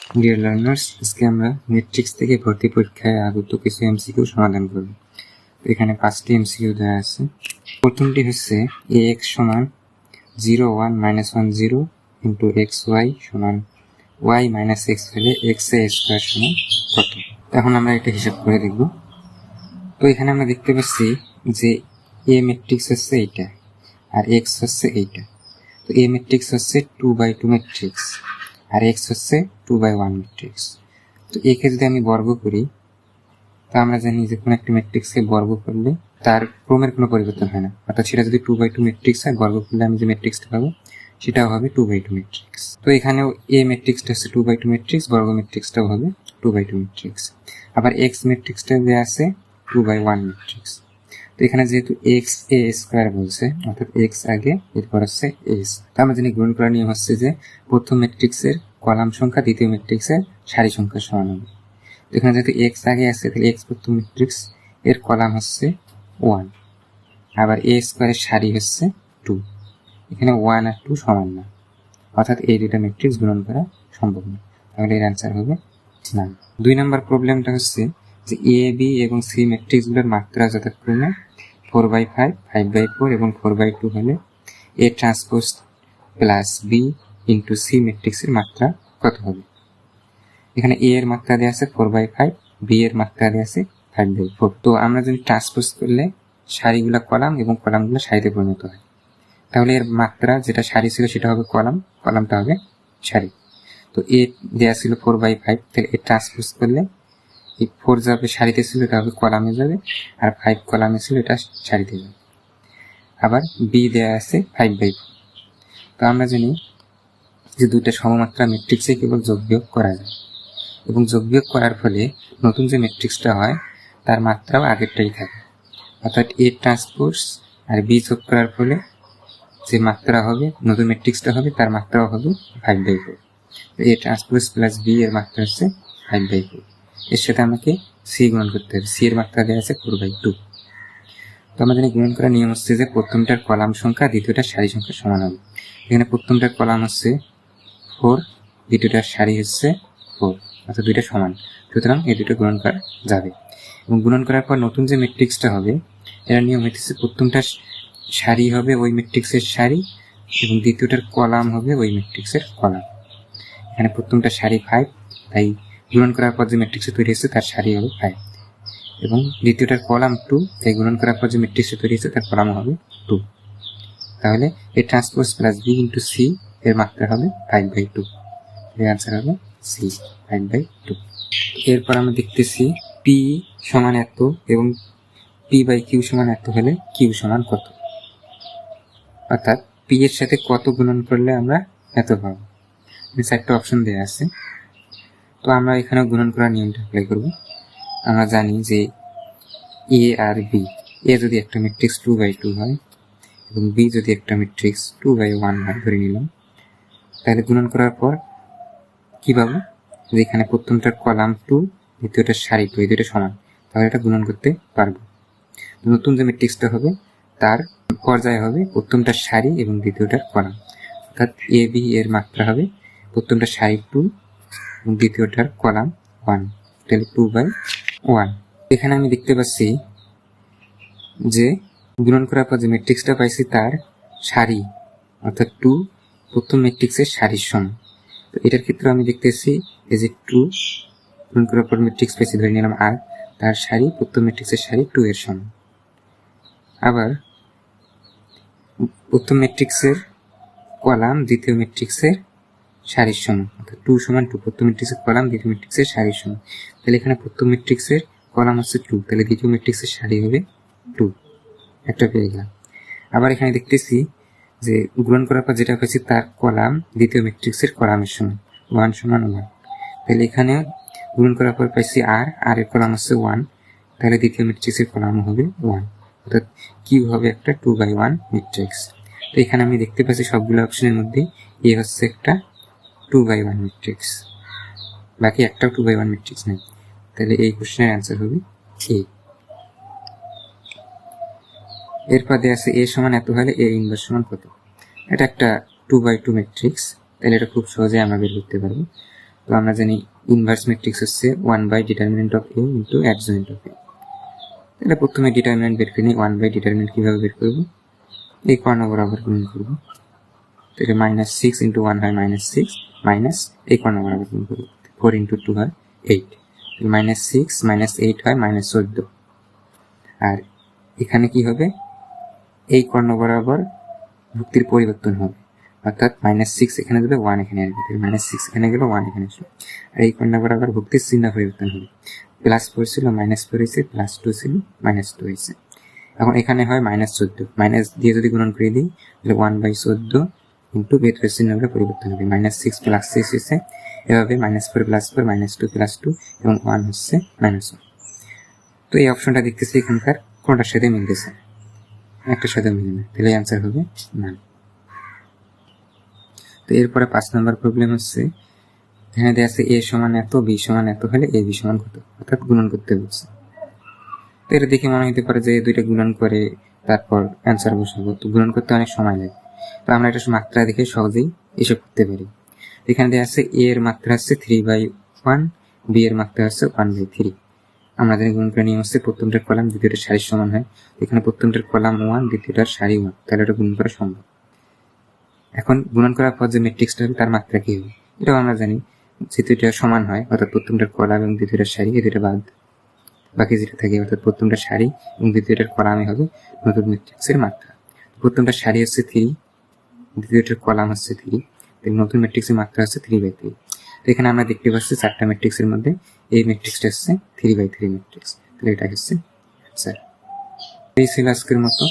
Dear learners, আজকে আমরা matrix থেকে ভর্তি পরীক্ষায় আগত কিছু এমসিকিউ সমাধান করব। এখানে 5টি এমসিকিউ দেওয়া আছে। প্রথমটি হচ্ছে ax সমান 0 1 -1 0 ইন্টু xy সমান y - x হলে x a স্কয়ার সমান কত। এখন আমরা এটা হিসাব করে দেখব। তো এখানে আমরা দেখতে পাচ্ছি যে a ম্যাট্রিক্স হচ্ছে এইটা আর x হচ্ছে এইটা। তো a ম্যাট্রিক্স হচ্ছে 2/2 ম্যাট্রিক্স আর x হচ্ছে 2/1 ম্যাট্রিক্স। তো একে যদি আমি বর্গ করি, তো আমরা জানি যে কোনো একটা ম্যাট্রিক্সকে বর্গ করলে তার ক্রমের কোনো পরিবর্তন হয় না, অর্থাৎ সেটা যদি 2/2 ম্যাট্রিক্স হয়, বর্গ করলে আমি যে ম্যাট্রিক্সটা পাবো সেটাও হবে 2/2 ম্যাট্রিক্স। তো এখানেও এ ম্যাট্রিক্সটা হচ্ছে 2/2 ম্যাট্রিক্স, বর্গ ম্যাট্রিক্সটাও হবে 2/2 ম্যাট্রিক্স। আবার এক্স ম্যাট্রিক্সটা দেওয়া আছে 2/1 ম্যাট্রিক্স। তো এখানে যেহেতু এক্স এ স্কোয়ার বলছে, অর্থাৎ এক্স আগে, এরপর হচ্ছে এস। তো আমরা জানি গুণ করার নিয়ম হচ্ছে যে প্রথম ম্যাট্রিক্সের কলাম সংখ্যা দ্বিতীয় ম্যাট্রিক্সের সারি সংখ্যা সমান হবে। তো এখানে যেহেতু এক্স আগে আছে, তাহলে এক্স প্রথম ম্যাট্রিক্স এর কলাম হচ্ছে 1, আবার এ স্কোয়ারের সারি হচ্ছে 2। এখানে 1 আর 2 সমান না, অর্থাৎ এই দুটা ম্যাট্রিক্স গুণন করা সম্ভব না, তাহলে এর অ্যান্সার হবে না। 2 নম্বর প্রবলেমটা হচ্ছে যে এ বি এবং সি ম্যাট্রিক্সগুলোর মাত্রা যথাক্রমে 4/5, 5/4 এবং 4/2 হলে A transpose plus B into C ম্যাট্রিক্সের মাত্রা কত হবে। এখানে এ এর মাত্রা দেওয়া আছে 4/5, বি এর মাত্রা দেওয়া আছে 5/4। তো আমরা যদি ট্রান্সপোজ করলে সারিগুলা কলাম এবং কলামগুলো সারিতে পরিণত হয়, তাহলে এর মাত্রা যেটা সারি ছিল সেটা হবে কলাম, কলামটা হবে সারি। তো এ দেওয়া ছিল 4/5, তাহলে এ ট্রান্সপোজ করলে এই 4 যাবে সারিতে ছিল, এটা হবে কলামে যাবে, আর 5 কলামে ছিল, এটা সারিতে যাবে। আবার বি দেওয়া আছে 5/4। তো আমরা জানি যে দুইটা সমমাত্রা ম্যাট্রিক্সে কেবল যোগ বিয়োগ করা যায়, এবং যোগ বিয়োগ করার ফলে নতুন যে ম্যাট্রিক্সটা হয় তার মাত্রাও আগেরটাই থাকে, অর্থাৎ এ ট্রান্সপোজ আর বি যোগ করার ফলে যে মাত্রা হবে নতুন ম্যাট্রিক্সটা হবে তার মাত্রাও হবে 5/4। এ ট্রান্সপোজ প্লাস বি এর মাত্রা হচ্ছে 5/4। এর সাথে আমাকে সি গুণন করতে হবে, সি এর মাত্রা দেওয়া আছে 4/2। তো আমরা জানি গুণন করার নিয়ম হচ্ছে যে প্রথমটার কলাম সংখ্যা দ্বিতীয়টার সারি সংখ্যা সমান হবে। এখানে প্রথমটার কলাম হচ্ছে 4, দ্বিতীয়টার সারি হচ্ছে 4, অর্থাৎ দুইটা সমান, সুতরাং এই দুটো গুণন করা যাবে। এবং গুণন করার পর নতুন যে ম্যাট্রিক্সটা হবে এর নিয়ম হচ্ছে প্রথমটার সারি হবে ওই ম্যাট্রিক্সের সারি এবং দ্বিতীয়টার কলাম হবে ওই ম্যাট্রিক্সের কলাম। এখানে প্রথমটা সারি 5, তাই গুণন করার পর যে ম্যাট্রিক্সে তৈরি হচ্ছে তার সারি হবে 5, এবং দ্বিতীয়টার কলাম 2, তাই গুণন করার পর যে ম্যাট্রিক্সে তৈরি হচ্ছে তার কলাম হবে 2। তাহলে A transpose plus B into C এর মাত্রা হবে 5/2। এর আনসার হবে সি, 5/2। এরপর আমরা দেখতেছি পি সমান এত এবং p/q সমান এত হলে কিউ সমান কত, অর্থাৎ পি এর সাথে কত গুণন করলে আমরা এত পাবো। 4টা অপশন দেওয়া আছে। তো আমরা এখানে গুণন করার নিয়মটা অ্যাপ্লাই করব। আমরা জানি যে এ আর বি, এ যদি একটা ম্যাট্রিক্স 2/2 হয় এবং বি যদি একটা ম্যাট্রিক্স 2/1 হয় ধরে নিলাম, তাহলে গুণন করার পর কি পাবো, যে এখানে প্রথমটার কলাম 2, দ্বিতীয়টার সারি 2, এই দুটো সমান, তাহলে এটা গুণন করতে পারবো। নতুন যে ম্যাট্রিক্সটা হবে তার পর্যায়ে হবে প্রথমটার সারি এবং দ্বিতীয়টার কলাম, অর্থাৎ এ বি এর মাত্রা হবে প্রথমটার সারি 2 এবং দ্বিতীয়টার কলাম 1, তাহলে 2/1। এখানে আমি দেখতে পাচ্ছি যে গুণন করার পর যে ম্যাট্রিক্সটা পাইছি তার সারি, অর্থাৎ 2 প্রথম ম্যাট্রিক্সের সারির সমান। তো এটার ক্ষেত্রে আমি দেখতেছি এই যে 2 গুণন করার পর ম্যাট্রিক্স পাইছি ধরে নিলাম আর, তার সারি প্রথম ম্যাট্রিক্সের সারি 2 এর সমান। আবার প্রথম ম্যাট্রিক্সের কলাম দ্বিতীয় ম্যাট্রিক্সের সারির সমান, অর্থাৎ 2 সমান 2, প্রথম ম্যাট্রিক্সের কলাম দ্বিতীয় ম্যাট্রিক্সের সারির সমান। তাহলে এখানে প্রথম ম্যাট্রিক্সের কলাম হচ্ছে 2, তাহলে দ্বিতীয় ম্যাট্রিক্সের সারি হবে 2, একটা পেয়ে গেলাম। আবার এখানে দেখতেছি যে গুণন করার পর যেটা পেয়েছি তার কলাম দ্বিতীয় ম্যাট্রিক্সের কলামের সমান, 1 সমান 1, তাহলে এখানে গুণন করার পর পাইছি আর এর কলাম হচ্ছে 1, তাহলে দ্বিতীয় ম্যাট্রিক্সের কলাম হবে 1, অর্থাৎ কিউ হবে একটা 2/1 ম্যাট্রিক্স। তো এখানে আমি দেখতে পাচ্ছি সবগুলো অপশনের মধ্যে এ হচ্ছে একটা 2/1 ম্যাট্রিক্স, বাকি একটাও 2/1 ম্যাট্রিক্স নেই, তাহলে এই কোশ্চেনের অ্যান্সার হবে এ। এরপর দেওয়া আছে এ সমান এত হলে এ ইনভার্স সমান কত। এটা একটা 2/2 ম্যাট্রিক্স, তাহলে এটা খুব সহজে আমরা বের করতে পারবো। তো তো আমরা জানি ইনভার্স ম্যাট্রিক্স হচ্ছে 1/ডিটারমিনেন্ট of A into adjoint of A. তাহলে প্রথমে ডিটারমিনেন্ট বের করে নিই। 1/ডিটারমিনেন্ট কিভাবে বের করবো? এই কর্ণ বরাবর গুণ করবো। তাহলে -6 ইন্টু 1 হয় -6 মাইনাস এই কর্ণ বরাবর গুণ করবো। 4 ইন্টু 2 হয় 8। -6 -8 হয় -14। আর এখানে কি হবে? এই কর্ণ বরাবর ভুক্তির পরিবর্তন হবে, অর্থাৎ -6 এখানে দেবে, 1 এখানে আসবে। -6 এখানে গেল, 1 এখানে আসবে। আর এই কর্ণ বরাবর ভুক্তির চিহ্ন পরিবর্তন হবে। +4 ছিল -4 হয়েছে, +2 ছিল -2 হয়েছে। এখন এখানে হয় -14, মাইনাস দিয়ে যদি গুণন করে দিই তাহলে 1/14 ইন্টু ভেতরের চিহ্নগুলো পরিবর্তন হবে। -6 + 6 হয়েছে, এভাবে -4 + 4 -2 + 2 এবং 1 হচ্ছে -1। তো এই অপশনটা দেখতেছি এখানকার কোনটার সাথে মিলতেছে, একটার সাথে মিলে না, তাহলে অ্যান্সার হবে না। তো এরপরে 5 নম্বর প্রবলেম হচ্ছে, এখানে দেওয়া আছে a সমান এত, b সমান এত হলে a b সমান কত, অর্থাৎ গুণন করতে বলছে। তো এটা দেখে মনে হতে পারে যে দুইটা গুণন করে তারপর অ্যান্সার বসাবো, তো গুণন করতে অনেক সময় লাগে। তো আমরা এটা মাত্রা দেখে সহজেই এসব করতে পারি। এখানে দেওয়া আছে a এর মাত্রা হচ্ছে 3/1, b এর মাত্রা হচ্ছে 1/3। আমরা জানি গুণ করার নিয়ম হচ্ছে প্রথমটার কলাম দ্বিতীয়টার সারির সমান হয়। এখানে প্রথমটার কলাম 1, দ্বিতীয়টার সারি 1, তাহলে এটা গুণ করা সম্ভব। এখন গুণন করার পর যে ম্যাট্রিক্সটা হবে তার মাত্রা কি হবে এটাও আমরা জানি, যে দুইটা সমান হয় অর্থাৎ প্রথমটার কলাম এবং দ্বিতীয়টার সারি, এই দুইটা বাদ বাকি যেটা থাকে অর্থাৎ প্রথমটার সারি এবং দ্বিতীয়টার কলামই হবে নতুন ম্যাট্রিক্সের মাত্রা। প্রথমটার সারি হচ্ছে 3, দ্বিতীয়টার কলাম হচ্ছে 3, তাই নতুন ম্যাট্রিক্সের মাত্রা হচ্ছে 3/3। তো এখানে আমরা দেখতে পাচ্ছি চারটা ম্যাট্রিক্সের মধ্যে এই ম্যাট্রিক্সটা হচ্ছে 3/3 ম্যাট্রিক্স, তাহলে এটা হচ্ছে অ্যান্সার। এই ছিল আজকের মতো।